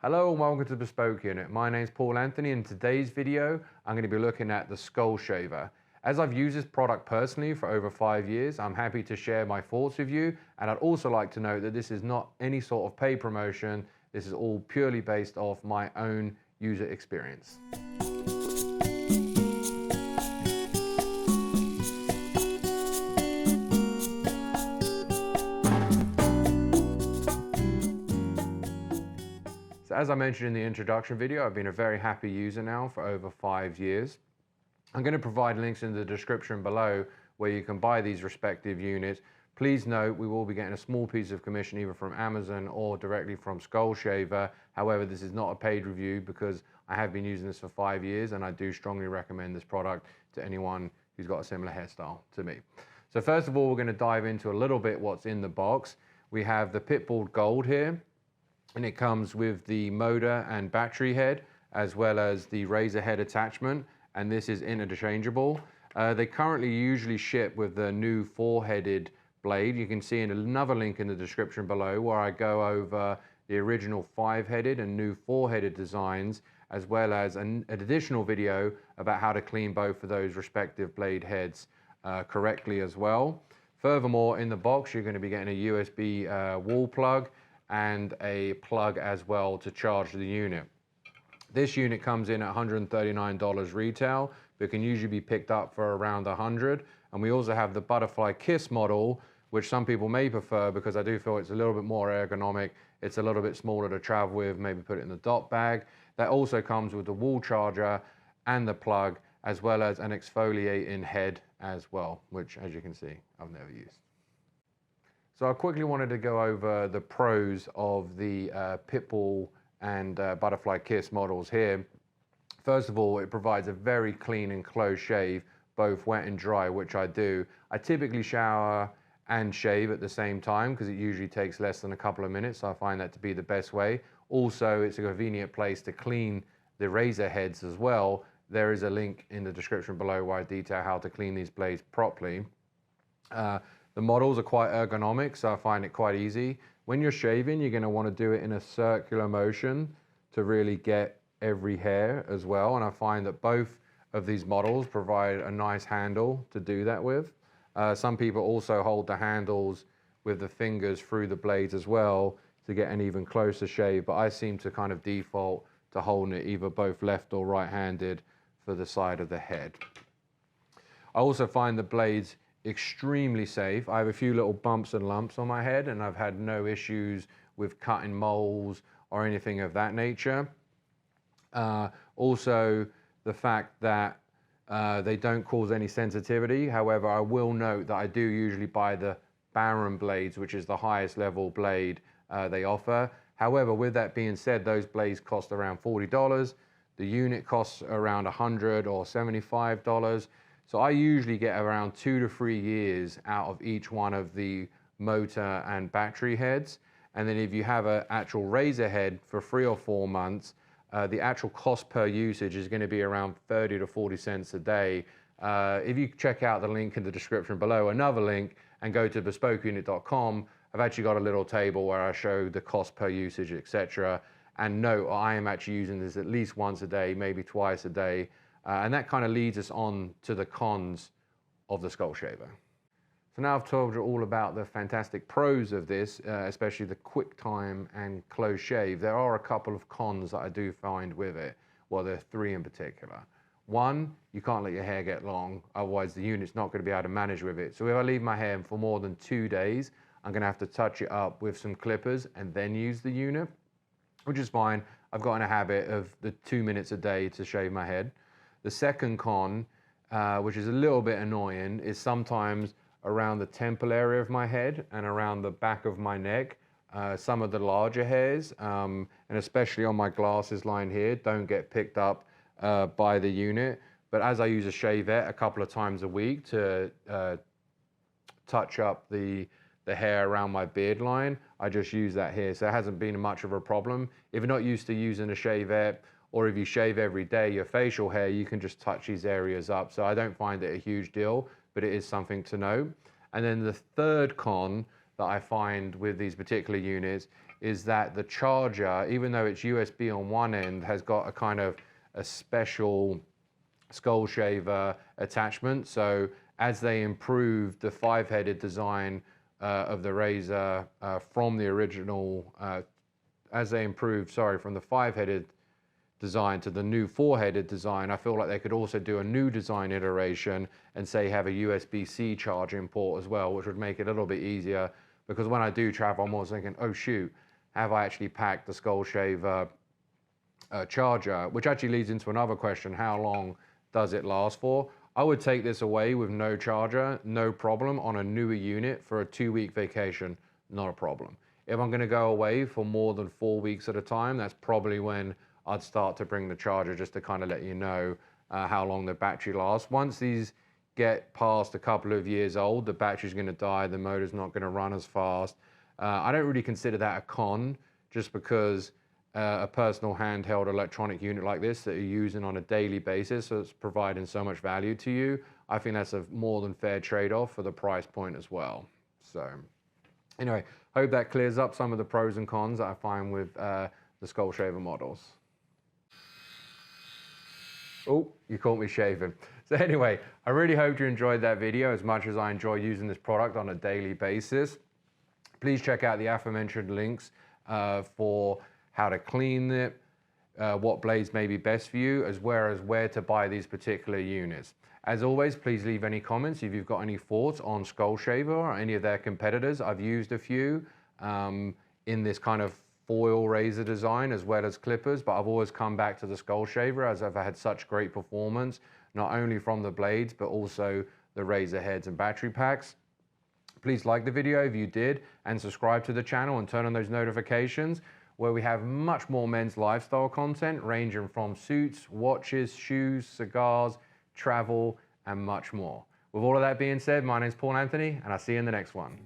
Hello and welcome to the Bespoke Unit. My name's Paul Anthony. In today's video, I'm going to be looking at the Skull Shaver. As I've used this product personally for over 5 years, I'm happy to share my thoughts with you. And I'd also like to note that this is not any sort of paid promotion. This is all purely based off my own user experience. So as I mentioned in the introduction video, I've been a very happy user now for over 5 years. I'm going to provide links in the description below where you can buy these respective units. Please note we will be getting a small piece of commission either from Amazon or directly from Skull Shaver. However, this is not a paid review because I have been using this for 5 years and I do strongly recommend this product to anyone who's got a similar hairstyle to me. So first of all, we're going to dive into a little bit what's in the box. We have the Pitbull Gold here, and it comes with the motor and battery head as well as the razor head attachment, and this is interchangeable. They currently usually ship with the new 4-headed blade. You can see in another link in the description below where I go over the original 5-headed and new 4-headed designs, as well as an additional video about how to clean both of those respective blade heads correctly as well. Furthermore, in the box you're going to be getting a USB wall plug and a plug as well to charge the unit. This unit comes in at $139 retail, but can usually be picked up for around $100. And we also have the Butterfly Kiss model, which some people may prefer because I do feel it's a little bit more ergonomic. It's a little bit smaller to travel with, maybe put it in the dot bag. That also comes with the wall charger and the plug, as well as an exfoliating head as well, which as you can see, I've never used. So I quickly wanted to go over the pros of the Pitbull and Butterfly Kiss models here. First of all, it provides a very clean and close shave, both wet and dry, which I do. I typically shower and shave at the same time because it usually takes less than a couple of minutes, so I find that to be the best way. Also, it's a convenient place to clean the razor heads as well. There is a link in the description below where I detail how to clean these blades properly. The models are quite ergonomic, so I find it quite easy. When you're shaving, you're going to want to do it in a circular motion to really get every hair as well. And I find that both of these models provide a nice handle to do that with. Some people also hold the handles with the fingers through the blades as well to get an even closer shave, but I seem to kind of default to holding it either both left or right-handed for the side of the head. I also find the blades extremely safe. I have a few little bumps and lumps on my head and I've had no issues with cutting moles or anything of that nature. Also, the fact that they don't cause any sensitivity. However, I will note that I do usually buy the Baron blades, which is the highest level blade they offer. However, with that being said, those blades cost around $40. The unit costs around $100 or $75. So I usually get around 2 to 3 years out of each one of the motor and battery heads. And then if you have an actual razor head for 3 or 4 months, the actual cost per usage is going to be around 30 to 40 cents a day. If you check out the link in the description below, another link, and go to bespokeunit.com, I've actually got a little table where I show the cost per usage, etc. And note, I am actually using this at least once a day, maybe twice a day. And that kind of leads us on to the cons of the Skull Shaver. So now I've told you all about the fantastic pros of this, especially the quick time and close shave. There are a couple of cons that I do find with it. Well, there are 3 in particular. 1, you can't let your hair get long, otherwise the unit's not going to be able to manage with it. So if I leave my hair for more than 2 days, I'm going to have to touch it up with some clippers and then use the unit, which is fine. I've got in a habit of the 2 minutes a day to shave my head. The second con, which is a little bit annoying, is sometimes around the temple area of my head and around the back of my neck, some of the larger hairs, and especially on my glasses line here, don't get picked up by the unit. But as I use a shavette a couple of times a week to touch up the hair around my beard line, I just use that here. So it hasn't been much of a problem. If you're not used to using a shavette, or if you shave every day your facial hair, you can just touch these areas up. So I don't find it a huge deal, but it is something to know. And then the third con that I find with these particular units is that the charger, even though it's USB on one end, has got a kind of a special Skull Shaver attachment. So as they improved the 5-headed design of the razor from the original, as they improved, sorry, from the 5-headed design to the new 4-headed design, I feel like they could also do a new design iteration and say have a USB-C charging port as well, which would make it a little bit easier, because when I do travel, I'm always thinking, oh shoot, have I actually packed the Skull Shaver charger? Which actually leads into another question: how long does it last for? I would take this away with no charger, no problem, on a newer unit for a 2-week vacation, not a problem. If I'm gonna go away for more than 4 weeks at a time, that's probably when I'd start to bring the charger, just to kind of let you know how long the battery lasts. Once these get past a couple of years old, the battery's gonna die, the motor's not gonna run as fast. I don't really consider that a con, just because a personal handheld electronic unit like this that you're using on a daily basis, so it's providing so much value to you, I think that's a more than fair trade-off for the price point as well. So anyway, hope that clears up some of the pros and cons that I find with the Skull Shaver models. Oh, you caught me shaving. So anyway, I really hope you enjoyed that video as much as I enjoy using this product on a daily basis. Please check out the aforementioned links for how to clean it, what blades may be best for you, as well as where to buy these particular units. As always, please leave any comments if you've got any thoughts on Skull Shaver or any of their competitors. I've used a few in this kind of foil razor design as well as clippers, but I've always come back to the Skull Shaver as I've had such great performance, not only from the blades, but also the razor heads and battery packs. Please like the video if you did, and subscribe to the channel and turn on those notifications, where we have much more men's lifestyle content ranging from suits, watches, shoes, cigars, travel, and much more. With all of that being said, my name is Paul Anthony, and I'll see you in the next one.